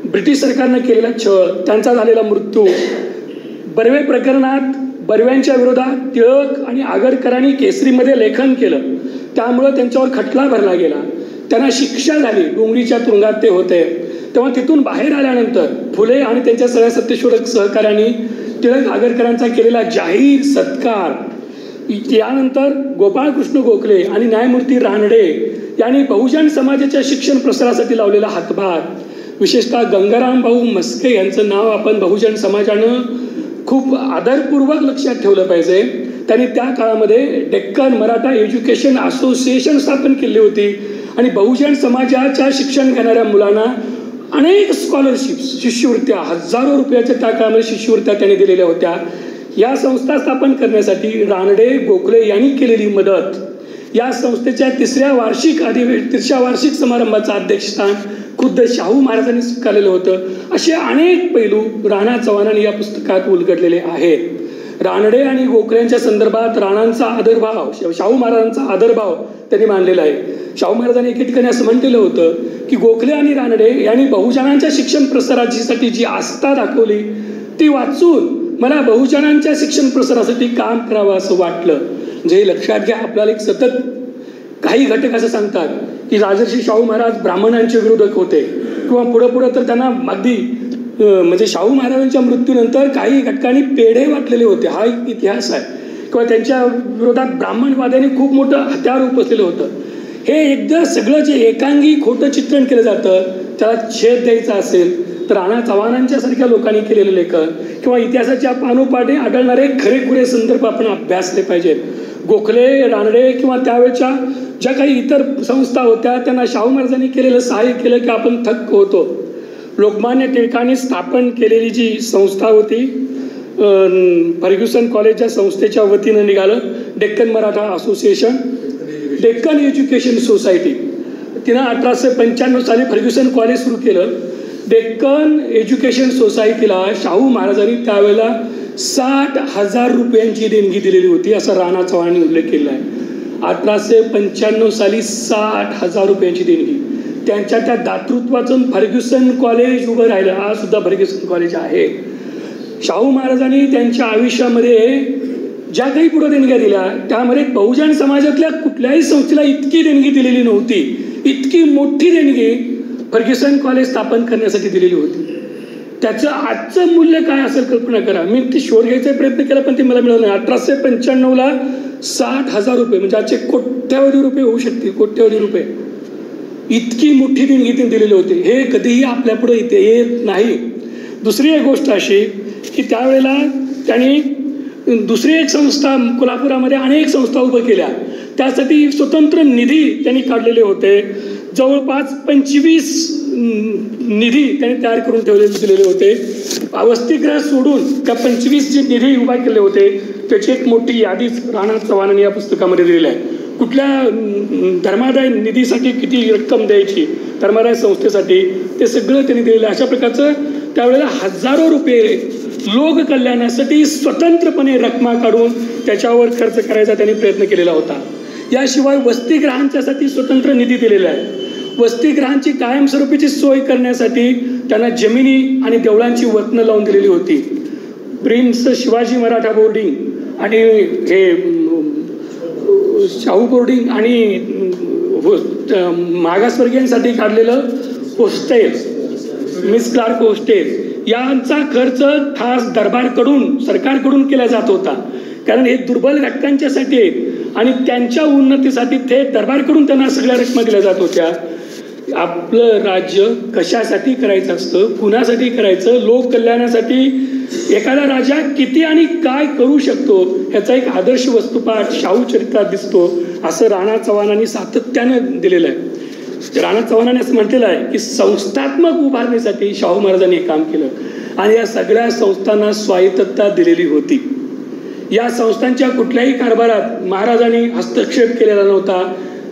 ब्रिटिश सरकारनं केलेला छळ, त्यांचा झालेला मृत्यू, बर्वे प्रकरणात बर्व्यांच्या विरोधात टिळक आणि आगरकरांनी केसरीमध्ये लेखन केलं, त्यामुळं त्यांच्यावर खटला भरला गेला, त्यांना शिक्षा झाली, डोंगरीच्या तुरुंगात ते होते. तेव्हा तिथून बाहेर आल्यानंतर फुले आणि त्यांच्या सगळ्या सत्यशोधक सहकाऱ्यांनी टिळक आगरकरांचा केलेला जाहीर सत्कार, यानंतर गोपाळकृष्ण गोखले आणि न्यायमूर्ती रानडे यांनी बहुजन समाजाच्या शिक्षण प्रसारासाठी लावलेला हातभार, विशेषतः गंगाराम भाऊ म्हस्के यांचं नाव आपण बहुजन समाजानं खूप आदरपूर्वक लक्षात ठेवलं पाहिजे. त्यांनी त्या काळामध्ये डेक्कन मराठा एज्युकेशन असोसिएशन स्थापन केली होती आणि बहुजन समाजाच्या शिक्षण घेणाऱ्या मुलांना अनेक स्कॉलरशिप्स, शिष्यवृत्त्या, हजारो रुपयाच्या त्या काळामध्ये शिष्यवृत्त्या त्यांनी दिलेल्या होत्या. या संस्था स्थापन करण्यासाठी रानडे गोखले यांनी केलेली मदत, या संस्थेच्या तिसऱ्या वार्षिक समारंभाचं अध्यक्षस्थान खुद्द शाहू महाराजांनी स्वीकारलेलं होतं. असे अनेक पैलू राणा चव्हाणांनी या पुस्तकात उलगडलेले आहेत. रानडे आणि गोखल्यांच्या संदर्भात राणांचा आदरभाव, शाहू महाराजांचा आदरभाव त्यांनी मानलेला आहे. शाहू महाराजांनी एके ठिकाणी असं म्हटलेलं होतं की गोखले आणि रानडे यांनी बहुजनांच्या शिक्षण प्रसारासाठी जी आस्था दाखवली ती वाचून मला बहुजनांच्या शिक्षण प्रसारासाठी काम करावं असं वाटलं. जे लक्षात घ्या, आपल्याला एक सतत काही घटक असं सांगतात की राजर्षी शाहू महाराज ब्राह्मणांचे विरोधक होते किंवा पुढं तर त्यांना अगदी म्हणजे शाहू महाराजांच्या मृत्यूनंतर काही घटकांनी पेढे वाटलेले होते, हा एक इतिहास आहे. किंवा त्यांच्या विरोधात ब्राह्मणवाद्यांनी खूप मोठं हत्यार उपसलेलं होतं. हे एकदा सगळं जे एकांगी खोटं चित्रण केलं जातं त्याला छेद द्यायचा असेल तर राणा चव्हाणांच्या सारख्या लोकांनी केलेलं लेखन किंवा इतिहासाच्या पानोपाठी आढळणारे खरेखुरे संदर्भ आपण अभ्यासले पाहिजेत. गोखले, रानडे किंवा त्यावेळच्या ज्या काही इतर संस्था होत्या त्यांना शाहू महाराजांनी केलेलं सहाय्य केलं की आपण थक्क होतो. लोकमान्य टिळकांनी स्थापन केलेली जी संस्था होती, फर्ग्युसन कॉलेजच्या संस्थेच्या वतीनं निघालं Deccan Maratha association, Deccan education society, तिनं 1895 साली फर्ग्युसन कॉलेज सुरू केलं. डेक्कन एज्युकेशन सोसायटीला शाहू महाराजांनी त्यावेळेला 60,000 रुपयांची देणगी दिलेली होती, असा राणा चव्हाणांनी उल्लेख केला आहे. 1895 साली 60,000 रुपयांची देणगी. त्यांच्या त्या दातृत्वातून फर्ग्युसन कॉलेज उभं राहिलं. आज सुद्धा फर्ग्युसन कॉलेज आहे. शाहू महाराजांनी त्यांच्या आयुष्यामध्ये ज्या काही पुढे देणग्या दिल्या त्यामध्ये बहुजन समाजातल्या कुठल्याही संस्थेला इतकी देणगी दिलेली नव्हती. इतकी मोठी देणगी फर्ग्युसन कॉलेज स्थापन करण्यासाठी दिलेली होती. त्याचं आजचं मूल्य काय असेल कल्पना करा. मी ती शोध घ्यायचा प्रयत्न केला पण ते मला मिळालं नाही. 1895ला 60,000 रुपये म्हणजे आजचे कोट्यावधी रुपये होऊ शकतील, कोट्यावधी रुपये. इतकी मोठी देणगी त्यांनी दिलेली होती. हे कधीही आपल्यापुढे इथे येत नाही. दुसरी एक गोष्ट अशी की त्यावेळेला त्यांनी दुसरी एक संस्था कोल्हापुरामध्ये अनेक संस्था उभं केल्या. त्यासाठी स्वतंत्र निधी त्यांनी काढलेले होते. जवळपास 25 निधी त्यांनी तयार करून दिलेले होते. वसतिगृह सोडून त्या 25 जे निधी उभा केले होते त्याची एक मोठी यादीच राणा चव्हाणांनी या पुस्तकामध्ये दिलेली आहे. कुठल्या धर्मादाय निधीसाठी किती रक्कम द्यायची, धर्मादाय संस्थेसाठी, ते सगळं त्यांनी दिलेलं आहे. अशा प्रकारचं त्यावेळेला हजारो रुपये लोककल्याणासाठी स्वतंत्रपणे रक्कमा काढून त्याच्यावर खर्च करायचा त्यांनी प्रयत्न केलेला होता. याशिवाय वसतिगृहांच्यासाठी स्वतंत्र निधी दिलेला आहे. वसतिगृहांची कायमस्वरूपीची सोय करण्यासाठी त्यांना जमिनी आणि देवळांची वतनं लावून दिलेली होती. प्रिन्स शिवाजी मराठा बोर्डिंग आणि हे शाहू बोर्डिंग आणि मागासवर्गीयांसाठी काढलेलं हॉस्टेल, मिस क्लार्क हॉस्टेल, यांचा खर्च खास दरबारकडून, सरकारकडून केला जात होता. कारण हे दुर्बल घटकांच्यासाठी आणि त्यांच्या उन्नतीसाठी थेट दरबारकडून त्यांना सगळ्या रकमा दिल्या जात होत्या. आपलं राज्य कशासाठी करायचं असतं, कुणासाठी करायचं, लोककल्याणासाठी एखादा राजा किती आणि काय करू शकतो ह्याचा एक आदर्श वस्तुपाठ शाहू चरित्रात दिसतो, असं राणा चव्हाणांनी सातत्यानं दिलेलं आहे. राणा चव्हाणांनी असं म्हटलेलं आहे की संस्थात्मक उभारणीसाठी शाहू महाराजांनी काम केलं आणि या सगळ्या संस्थांना स्वायत्तता दिलेली होती. या संस्थांच्या कुठल्याही कारभारात महाराजांनी हस्तक्षेप केलेला नव्हता.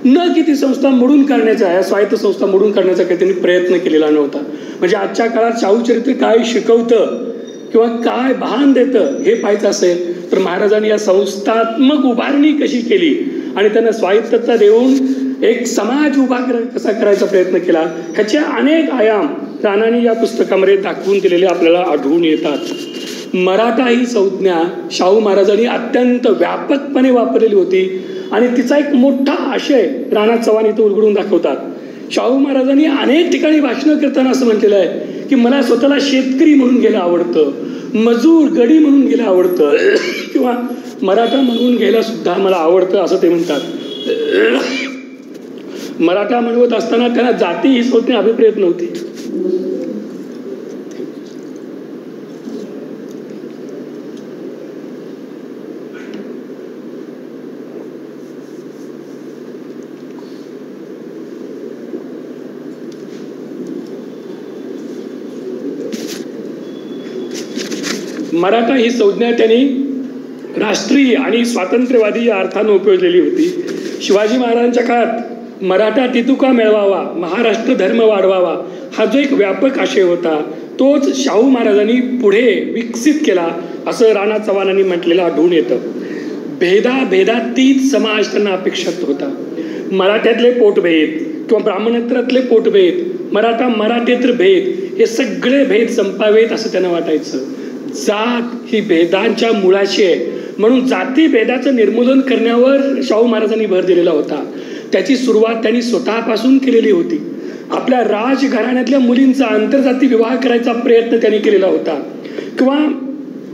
न की ती संस्था मोडून काढण्याचा, या स्वायत्त संस्था मोडून काढण्याचा काही त्यांनी प्रयत्न केलेला नव्हता. म्हणजे आजच्या काळात शाहू चरित्र काय शिकवतं किंवा काय भान देतं हे पाहायचं असेल तर महाराजांनी या संस्थात्मक उभारणी कशी केली आणि त्यांना स्वायत्तता देऊन एक समाज उभा कसा करायचा प्रयत्न केला, ह्याचे अनेक आयाम राणांनी या पुस्तकामध्ये दाखवून दिलेले आपल्याला आढळून येतात. मराठा ही संज्ञा शाहू महाराजांनी अत्यंत व्यापकपणे वापरलेली होती आणि तिचा एक मोठा आशय राणा चव्हाण इथं उलगडून दाखवतात. शाहू महाराजांनी अनेक ठिकाणी भाषणं करताना असं म्हटलेलं आहे की मला स्वतःला शेतकरी म्हणून घ्यायला आवडतं, मजूर गडी म्हणून घ्यायला आवडतं किंवा मराठा म्हणून घ्यायला सुद्धा मला आवडतं असं ते म्हणतात. मराठा म्हणवत असताना त्यांना जाती ही संज्ञा अभिप्रेत नव्हती. मराठा ही संज्ञा त्यांनी राष्ट्रीय आणि स्वातंत्र्यवादी या अर्थानं उपयोजलेली होती. शिवाजी महाराजांच्या काळात मराठा टितुका मिळवावा, महाराष्ट्र धर्म वाढवावा हा जो एक व्यापक आशय होता तोच शाहू महाराजांनी पुढे विकसित केला असं राणा चव्हाणांनी म्हटलेलं आढळून येतं. भेदातीत समाज त्यांना अपेक्षित होता. मराठ्यातले पोटभेद किंवा ब्राह्मणत्वातले पोटभेद, मराठेतर भेद हे सगळे भेद संपावेत असं त्यांना वाटायचं. जात ही भेदांच्या मुळाशी आहे म्हणून जाती भेदाचं निर्मूलन करण्यावर शाहू महाराजांनी भर दिलेला होता. त्याची सुरुवात त्यांनी स्वतःपासून केलेली होती. आपल्या राजघराण्यातल्या मुलींचा आंतरजाती विवाह करायचा प्रयत्न त्यांनी केलेला होता किंवा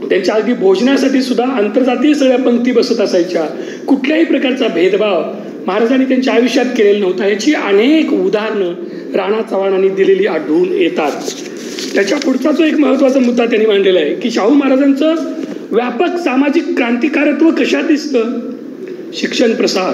त्यांच्या अगदी भोजनासाठी सुद्धा आंतरजातीय सगळ्या पंक्ती बसत असायच्या. कुठल्याही प्रकारचा भेदभाव महाराजांनी त्यांच्या आयुष्यात केलेला नव्हता. याची अनेक उदाहरणं राणा चव्हाणांनी दिलेली आढळून येतात. त्याच्या पुढचा जो एक महत्त्वाचा मुद्दा त्यांनी मांडलेला आहे की शाहू महाराजांचं व्यापक सामाजिक क्रांतिकारत्व कशात दिसतं? शिक्षण प्रसार.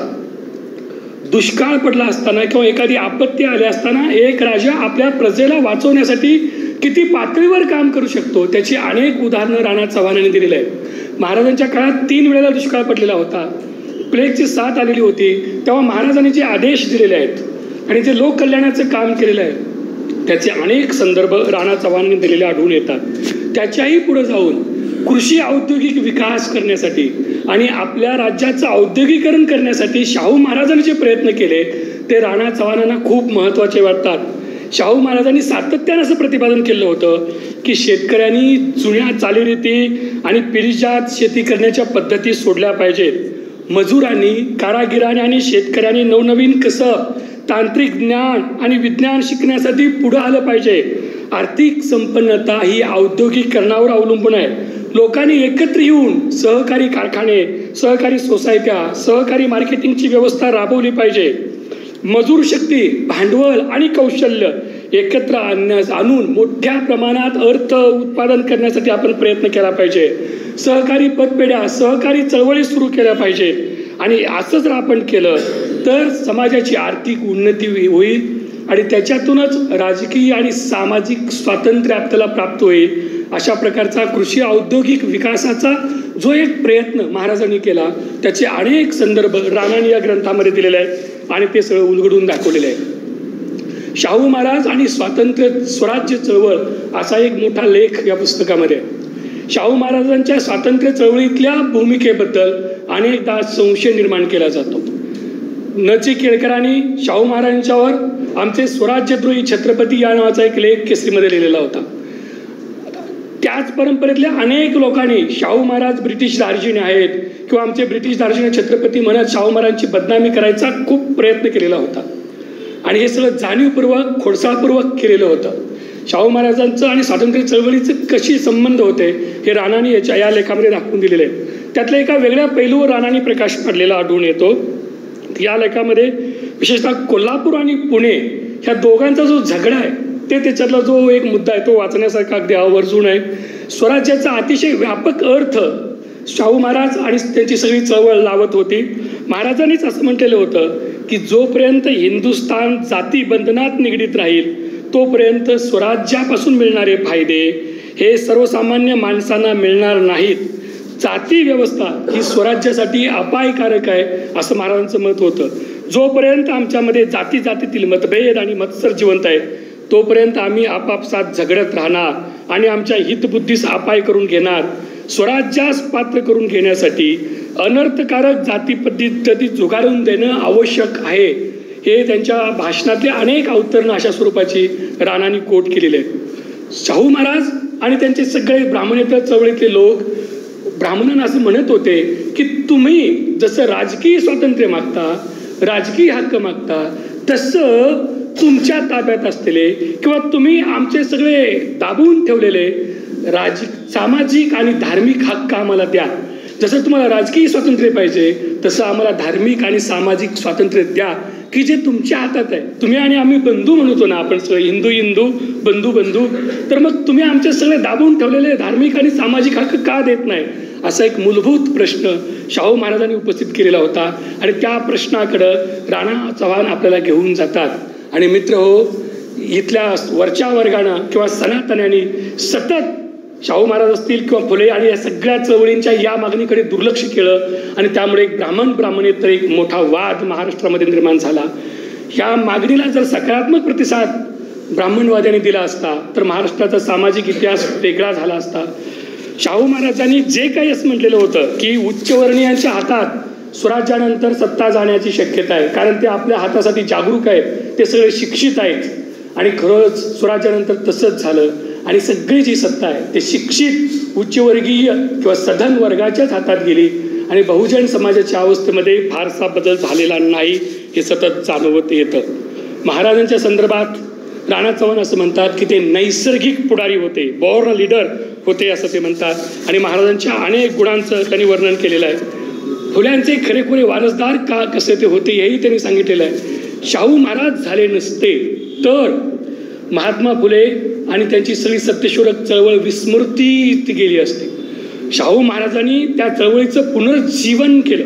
दुष्काळ पडला असताना किंवा एखादी आपत्ती आली असताना एक राजा आपल्या प्रजेला वाचवण्यासाठी किती पातळीवर काम करू शकतो त्याची अनेक उदाहरणं राणा चव्हाणांनी दिलेली आहेत. महाराजांच्या काळात 3 वेळेला दुष्काळ पडलेला होता, प्लेगची साथ आलेली होती, तेव्हा महाराजांनी जे आदेश दिलेले आहेत आणि जे लोककल्याणाचं काम केलेलं आहे त्याचे अनेक संदर्भ राणा चव्हाणांनी दिलेले आढळून येतात. त्याच्याही पुढे जाऊन कृषी औद्योगिक विकास करण्यासाठी आणि आपल्या राज्याचं औद्योगिकरण करण्यासाठी शाहू महाराजांनी जे प्रयत्न केले ते राणा चव्हाणांना खूप महत्त्वाचे वाटतात. शाहू महाराजांनी सातत्यानं असं प्रतिपादन केलं होतं की शेतकऱ्यांनी जुन्या चालीरीती आणि पिढीजात शेती करण्याच्या पद्धती सोडल्या पाहिजेत. मजुरांनी, कारागिरांनी आणि शेतकऱ्यांनी नवनवीन कसं तांत्रिक ज्ञान आणि विज्ञान शिकण्यासाठी पुढे आलं पाहिजे. आर्थिक संपन्नता ही औद्योगिकरणावर अवलंबून आहे. लोकांनी एकत्र येऊन सहकारी कारखाने, सहकारी सोसायट्या, सहकारी मार्केटिंगची व्यवस्था राबवली पाहिजे. मजूर शक्ती, भांडवल आणि कौशल्य एकत्र आणून मोठ्या प्रमाणात अर्थ उत्पादन करण्यासाठी आपण प्रयत्न केला पाहिजे. सहकारी पतपेढ्या, सहकारी चळवळी सुरू केल्या पाहिजेत आणि असं जर आपण केलं तर समाजाची आर्थिक उन्नती होईल आणि त्याच्यातूनच राजकीय आणि सामाजिक स्वातंत्र्य आपल्याला प्राप्त होईल. अशा प्रकारचा कृषी औद्योगिक विकासाचा जो एक प्रयत्न महाराजांनी केला त्याचे अनेक संदर्भ राणांनी या ग्रंथामध्ये दिलेले आहेत आणि ते सगळं उलगडून दाखवलेलं आहे. शाहू महाराज आणि स्वातंत्र्य स्वराज्य चळवळ असा एक मोठा लेख या पुस्तकामध्ये. शाहू महाराजांच्या स्वातंत्र्य चळवळीतल्या भूमिकेबद्दल अनेकदा संशय निर्माण केला जातो. न.चि. केळकरांनी शाहू महाराजांच्यावर आमचे स्वराज्यद्रोही छत्रपती या नावाचा एक लेख केसरीमध्ये लिहिलेला होता. त्याच परंपरेतल्या अनेक लोकांनी शाहू महाराज ब्रिटिश दार्जिने आहेत किंवा आमचे ब्रिटिश दार्जिने छत्रपती म्हणत शाहू महाराजांची बदनामी करायचा खूप प्रयत्न केलेला होता आणि हे सगळं जाणीवपूर्वक, खोडसाळपूर्वक केलेलं होतं. शाहू महाराजांचं आणि स्वातंत्र्य चळवळीचे कशी संबंध होते हे राणांनी या लेखामध्ये दाखवून दिलेले आहे. त्यातल्या एका वेगळ्या पैलूवर राणांनी प्रकाश पाडलेला आढळून येतो. या लेखामध्ये विशेषतः कोल्हापूर आणि पुणे ह्या दोघांचा जो झगडा आहे ते त्याच्यातला जो एक मुद्दा आहे तो वाचण्यासारखा अगदी आवर्जून आहे. स्वराज्याचा अतिशय व्यापक अर्थ शाहू महाराज आणि त्यांची सगळी चळवळ लावत होती. महाराजांनीच असं म्हटलेलं होतं की जोपर्यंत हिंदुस्थान जाती बंधनात निगडीत राहील तोपर्यंत स्वराज्यापासून मिळणारे फायदे हे सर्वसामान्य माणसांना मिळणार नाहीत. जाती व्यवस्था ही स्वराज्यासाठी अपायकारक आहे असं महाराजांचं मत होतं. जोपर्यंत आमच्यामध्ये जाती जातीतील मतभेद आणि मत्सर जिवंत आहे तोपर्यंत आम्ही आपापसात झगडत राहणार आणि आमच्या हितबुद्धीस अपाय करून घेणार. स्वराज्यास पात्र करून घेण्यासाठी अनर्थकारक जाती पद्धती झुगारून देणं आवश्यक आहे हे त्यांच्या भाषणातले अनेक अवतरणं अशा स्वरूपाची राणांनी कोट केलेले आहेत. शाहू महाराज आणि त्यांचे सगळे ब्राह्मणेतर चळवळीतले लोक ब्राह्मणांना असं म्हणत होते की तुम्ही जसं राजकीय स्वातंत्र्य मागता, राजकीय हक्क मागता, तसं तुमच्या ताब्यात असलेले किंवा तुम्ही आमचे सगळे दाबून ठेवलेले सामाजिक आणि धार्मिक हक्क आम्हाला द्या. जसं तुम्हाला राजकीय स्वातंत्र्य पाहिजे तसं आम्हाला धार्मिक आणि सामाजिक स्वातंत्र्य द्या की जे तुमच्या हातात आहे. तुम्ही आणि आम्ही बंधू म्हणतो ना, आपण सगळे हिंदू हिंदू बंधू बंधू, तर मग तुम्ही आमचे सगळे दाबून ठेवलेले धार्मिक आणि सामाजिक हक्क का देत नाही, असा एक मूलभूत प्रश्न शाहू महाराजांनी उपस्थित केलेला होता. आणि त्या प्रश्नाकडं राणा चव्हाण आपल्याला घेऊन जातात. आणि मित्र हो, इथल्या वरच्या वर्गानं किंवा सनातन्यांनी सतत शाहू महाराज असतील किंवा फुले आणि या सगळ्या चळवळींच्या या मागणीकडे दुर्लक्ष केलं आणि त्यामुळे एक ब्राह्मणेतर एक मोठा वाद महाराष्ट्रामध्ये निर्माण झाला. ह्या मागणीला जर सकारात्मक प्रतिसाद ब्राह्मणवाद्यांनी दिला असता तर महाराष्ट्राचा सामाजिक इतिहास वेगळा झाला असता. शाहू महाराजांनी जे काही असं म्हटलेलं होतं की उच्चवर्णीयांच्या हातात स्वराज्यानंतर सत्ता जाण्याची शक्यता आहे, कारण ते आपल्या हातासाठी जागरूक आहेत, ते सगळे शिक्षित आहेत. आणि खरंच स्वराज्यानंतर तसंच झालं आणि सगळी जी सत्ता आहे ते शिक्षित उच्चवर्गीय किंवा सधन वर्गाच्याच हातात गेली आणि बहुजन समाजाच्या अवस्थेमध्ये फारसा बदल झालेला नाही हे सतत जाणवत येतं. महाराजांच्या संदर्भात राणा चव्हाण असं म्हणतात की ते नैसर्गिक पुढारी होते, बॉर्न लीडर होते असं ते म्हणतात. आणि महाराजांच्या अनेक गुणांचं त्यांनी वर्णन केलेलं आहे. फुल्यांचे खरेखुरे वारसदार का कसे ते होते हेही त्यांनी सांगितलेलं आहे. शाहू महाराज झाले नसते तर महात्मा फुले आणि त्यांची सगळी सत्यशोधक चळवळ विस्मृतीत गेली असते. शाहू महाराजांनी त्या चळवळीचं पुनर्जीवन केलं.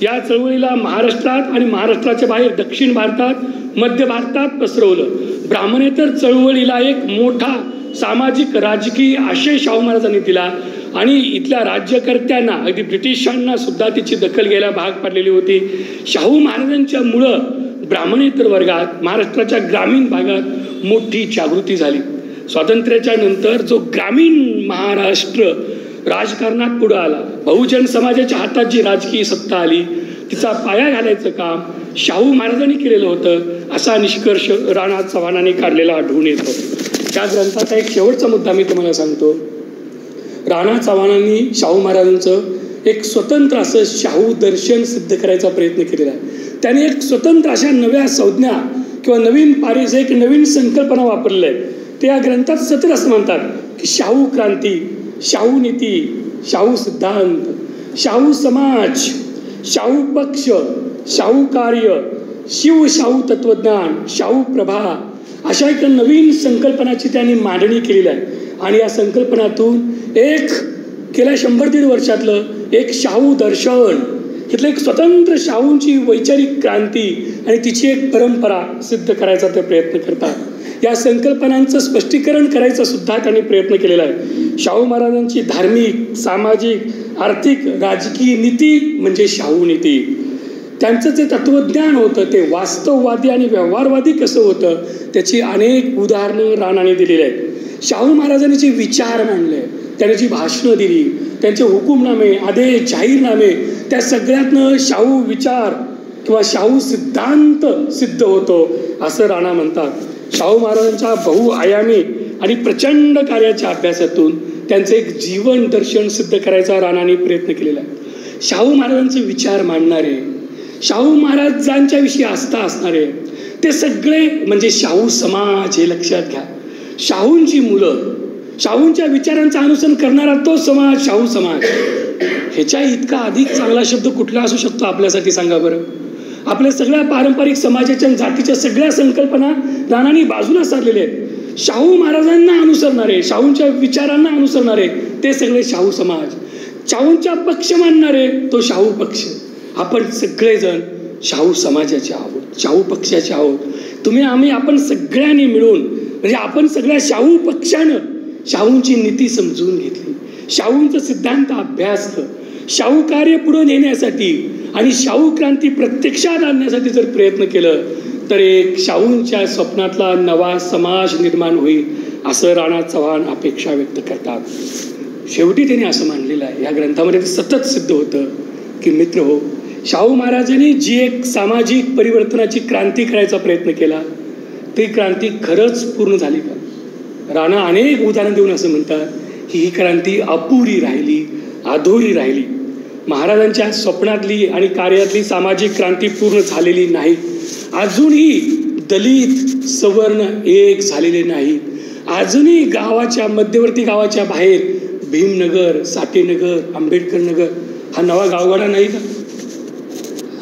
या चळवळीला महाराष्ट्रात आणि महाराष्ट्राच्या बाहेर दक्षिण भारतात, मध्य भारतात पसरवलं. ब्राह्मणेतर चळवळीला एक मोठा सामाजिक राजकीय आशय शाहू महाराजांनी दिला आणि इथल्या राज्यकर्त्यांना, अगदी ब्रिटिशांना सुद्धा तिची दखल घ्यायला भाग पाडलेली होती. शाहू महाराजांच्या मुळे ब्राह्मणेतर वर्गात, महाराष्ट्राच्या ग्रामीण भागात मोठी जागृती झाली. स्वातंत्र्याच्या नंतर जो ग्रामीण महाराष्ट्र राजकारणात पुढे आला, बहुजन समाजाच्या हातात जी राजकीय सत्ता आली, तिचा पाया घालायचं काम शाहू महाराजांनी केलेलं होतं, असा निष्कर्ष राणा चव्हाणांनी काढलेला आढळून येतो. त्या ग्रंथाचा एक शेवटचा मुद्दा मी तुम्हाला सांगतो. राणा चव्हाणांनी शाहू महाराजांचं एक स्वतंत्र असं शाहू दर्शन सिद्ध करायचा प्रयत्न केलेला आहे. त्याने एक स्वतंत्र अशा नव्या संज्ञा किंवा नवीन पारिस एक नवीन संकल्पना वापरलेली आहे. ते या ग्रंथात सतत असं म्हणतात की शाहू क्रांती, शाहू नीती, शाहू सिद्धांत, शाहू समाज, शाहू पक्ष, शाहू कार्य, शिवशाहू तत्वज्ञान, शाहू प्रभा, अशा एक नवीन संकल्पनाची त्यांनी मांडणी केलेली आहे. आणि या संकल्पनातून एक गेल्या 100-150 वर्षातलं एक शाहू दर्शन, इथलं एक स्वतंत्र शाहूंची वैचारिक क्रांती आणि तिची एक परंपरा सिद्ध करायचा ते प्रयत्न करतात. या संकल्पनांचं स्पष्टीकरण करायचा सुद्धा त्यांनी प्रयत्न केलेला आहे. शाहू महाराजांची धार्मिक, सामाजिक, आर्थिक, राजकीय नीती म्हणजे शाहू नीती. त्यांचं जे तत्वज्ञान होतं ते वास्तववादी आणि व्यवहारवादी कसं होतं त्याची अनेक उदाहरणं राणाने दिलेली आहेत. शाहू महाराजांनी जे विचार मांडले, त्यांनी जी भाषणं दिली, त्यांचे हुकूमनामे, आदेश, जाहीरनामे, त्या सगळ्यातनं शाहू विचार किंवा शाहू सिद्धांत सिद्ध होतो असं राणा म्हणतात. शाहू महाराजांच्या बहुआयामी आणि प्रचंड कार्याच्या अभ्यासातून त्यांचं एक जीवन दर्शन सिद्ध करायचा राणाने प्रयत्न केलेला आहे. शाहू महाराजांचे विचार मांडणारे, शाहू महाराजांच्या विषयी आस्था असणारे ते सगळे म्हणजे शाहू समाज, हे लक्षात घ्या. शाहूंची मुलं, शाहूंच्या विचारांचं अनुसरण करणारा तो समाज शाहू समाज. ह्याच्या इतका अधिक चांगला शब्द कुठला असू शकतो आपल्यासाठी, सांगा बरं. आपल्या सगळ्या पारंपरिक समाजाच्या जातीच्या सगळ्या संकल्पना राणांनी बाजूला सारलेल्या आहेत. शाहू महाराजांना अनुसरणारे, शाहूंच्या विचारांना अनुसरणारे ते सगळे शाहू समाज. शाहूंच्या पक्ष मानणारे तो शाहू पक्ष. आपण सगळेजण शाहू समाजाचे आहोत, शाहू पक्षाचे आहोत. तुम्ही आम्ही आपण सगळ्यांनी मिळून म्हणजे आपण सगळ्या शाहू पक्षानं शाहूंची नीती समजून घेतली, शाहूंचा सिद्धांत अभ्यासलं, शाहू कार्य पुढे नेण्यासाठी आणि शाहू क्रांती प्रत्यक्षात आणण्यासाठी जर प्रयत्न केलं तर एक शाहूंच्या स्वप्नातला नवा समाज निर्माण होईल असं राणा चव्हाण अपेक्षा व्यक्त करतात. शेवटी त्यांनी असं मानलेलं आहे, या ग्रंथामध्ये ते सतत सिद्ध होतं की मित्र हो, शाहू महाराजांनी जी एक सामाजिक परिवर्तनाची क्रांती करायचा प्रयत्न केला ती क्रांती खरंच पूर्ण झाली का? राणा अनेक उदाहरण देऊन असं म्हणतात की ही क्रांती अपुरी राहिली, अधुरी राहिली. महाराजांच्या स्वप्नातली आणि कार्यातली सामाजिक क्रांती पूर्ण झालेली नाही. अजूनही दलित सवर्ण एक झालेले नाही. अजूनही गावाच्या मध्यवर्ती गावाच्या बाहेर भीमनगर, साठेनगर, आंबेडकर नगर हा नवा गावगाडा नाही का?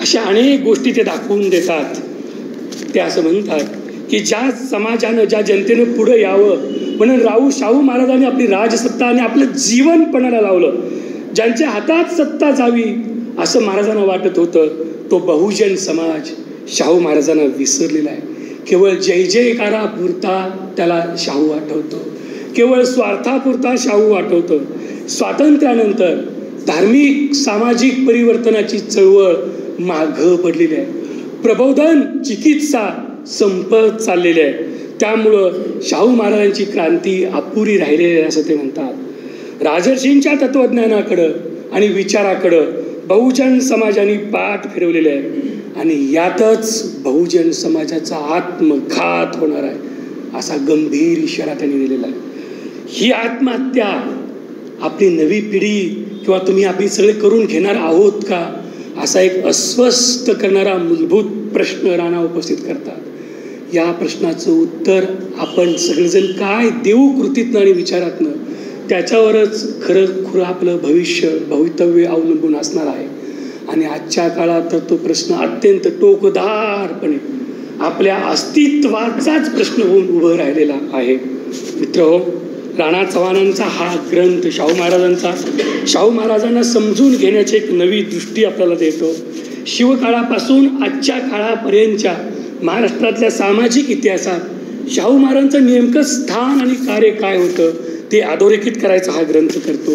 अशा अनेक गोष्टी ते दाखवून देतात. ते असं म्हणतात की ज्या समाजानं, ज्या जनतेनं पुढं यावं म्हणून शाहू महाराजांनी आपली राजसत्ता आणि आपलं जीवन पणाला लावलं. ज्यांच्या हातात सत्ता जावी असं महाराजांना वाटत होतं तो बहुजन समाज शाहू महाराजांना विसरलेला आहे. केवळ जय जयकारापुरता त्याला शाहू आठवतो, केवळ स्वार्थापुरता शाहू आठवतो. स्वातंत्र्यानंतर धार्मिक सामाजिक परिवर्तनाची चळवळ मागं पडलेली आहे. प्रबोधन चिकित्सा संपत चाललेली आहे. त्यामुळं शाहू महाराजांची क्रांती अपुरी राहिलेली आहे असं ते म्हणतात. राजर्षींच्या तत्वज्ञानाकडं आणि विचाराकडं बहुजन समाजाने पाठ फिरवलेले आहे आणि यातच बहुजन समाजाचा आत्मघात होणार आहे असा गंभीर इशारा त्यांनी दिलेला आहे. ही आत्महत्या आपली नवी पिढी किंवा तुम्ही आपली सगळे करून घेणार आहोत का असा एक अस्वस्थ करणारा मूलभूत प्रश्न राणा उपस्थित करतात. या प्रश्नाचं उत्तर आपण सगळेजण काय देऊ कृतीतनं आणि विचारातनं त्याच्यावरच खरं आपलं भवितव्य अवलंबून असणार आहे. आणि आजच्या काळात तर तो प्रश्न अत्यंत टोकदारपणे आपल्या अस्तित्वाचाच प्रश्न होऊन उभं राहिलेला आहे. मित्रहो, राणा चव्हाणांचा हा ग्रंथ शाहू महाराजांना समजून घेण्याची एक नवी दृष्टी आपल्याला देतो. शिवकाळापासून आजच्या काळापर्यंतच्या महाराष्ट्रातल्या सामाजिक इतिहासात शाहू महाराजांचं नेमकं स्थान आणि कार्य काय होतं ते अधोरेखित करायचा हा ग्रंथ करतो.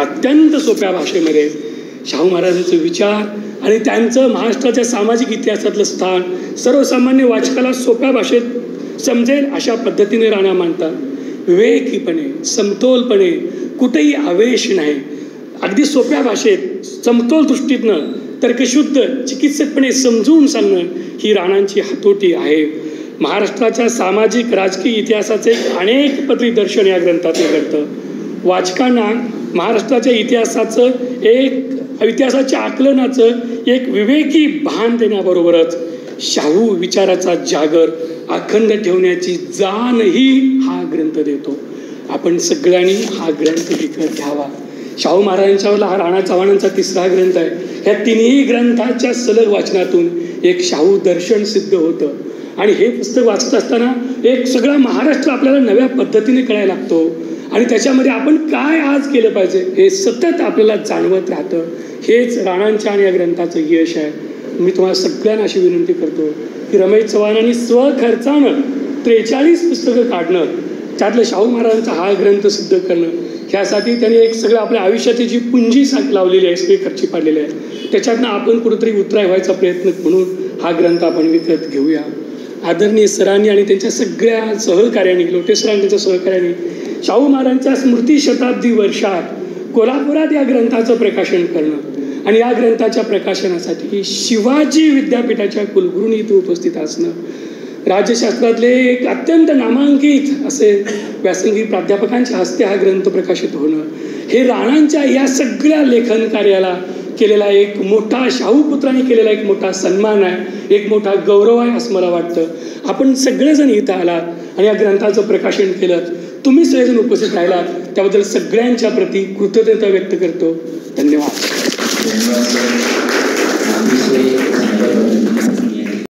अत्यंत सोप्या भाषेमध्ये शाहू महाराजांचे विचार आणि त्यांचं महाराष्ट्राच्या सामाजिक इतिहासातलं स्थान सर्वसामान्य वाचकाला सोप्या भाषेत समजेल अशा पद्धतीने राणा मांडतात. विवेकीपणे, समतोलपणे, कुठेही आवेश नाही, अगदी सोप्या भाषेत समतोल दृष्टीतनं तर्कशुद्ध चिकित्सकपणे समजून सांगणं ही राणांची हातोटी आहे. महाराष्ट्राच्या सामाजिक राजकीय इतिहासाचे अनेक पत्री दर्शन या ग्रंथातून घडतं. वाचकांना महाराष्ट्राच्या इतिहासाच्या आकलनाचं एक विवेकी भान देण्याबरोबरच शाहू विचाराचा जागर अखंड ठेवण्याची जाणही हा ग्रंथ देतो. आपण सगळ्यांनी हा ग्रंथ विकत घ्यावा. शाहू महाराजांच्यावरला हा राणा चव्हाणांचा तिसरा ग्रंथ आहे. ह्या तिन्ही ग्रंथाच्या सलग वाचनातून एक शाहू दर्शन सिद्ध होतं आणि हे पुस्तक वाचत असताना एक सगळा महाराष्ट्र आपल्याला नव्या पद्धतीने कळायला लागतो आणि त्याच्यामध्ये आपण काय आज केलं पाहिजे हे सतत आपल्याला जाणवत राहतं. हेच राणांच्या आणि या ग्रंथाचं यश आहे. मी तुम्हाला सगळ्यांना अशी विनंती करतो की रमेश चव्हाणांनी स्वखर्चानं 43 पुस्तकं काढणं, त्यातलं शाहू महाराजांचा हा ग्रंथ सिद्ध करणं, ह्यासाठी त्यांनी एक सगळं आपल्या आयुष्याची जी पुंजी लावलेली आहे, सगळी खर्ची पाडलेली आहे, त्याच्यातनं आपण कुठंतरी उतराय व्हायचा प्रयत्न म्हणून हा ग्रंथ आपण विकत घेऊया. आदरणीय सरांनी आणि त्यांच्या सगळ्या सहकार्यांनी, लोटे सरांनी त्यांच्या सहकार्यांनी शाहू महाराजांच्या स्मृती शताब्दी वर्षात कोल्हापुरात या ग्रंथाचं प्रकाशन करणं आणि या ग्रंथाच्या प्रकाशनासाठी शिवाजी विद्यापीठाच्या कुलगुरूंनी इथे उपस्थित असणं, राज्यशास्त्रातले एक अत्यंत नामांकित असे व्यासंगी प्राध्यापकांच्या हस्ते हा ग्रंथ प्रकाशित होणं, हे राणांच्या या सगळ्या लेखन कार्याला केलेला एक मोठा शाहूपुत्रांनी केलेला एक मोठा सन्मान आहे, एक मोठा गौरव आहे असं मला वाटतं. आपण सगळेजण इथं आलात आणि या ग्रंथाचं प्रकाशन केलं, तुम्ही सगळेजण उपस्थित राहिलात त्याबद्दल सगळ्यांच्या प्रती कृतज्ञता व्यक्त करतो. धन्यवाद.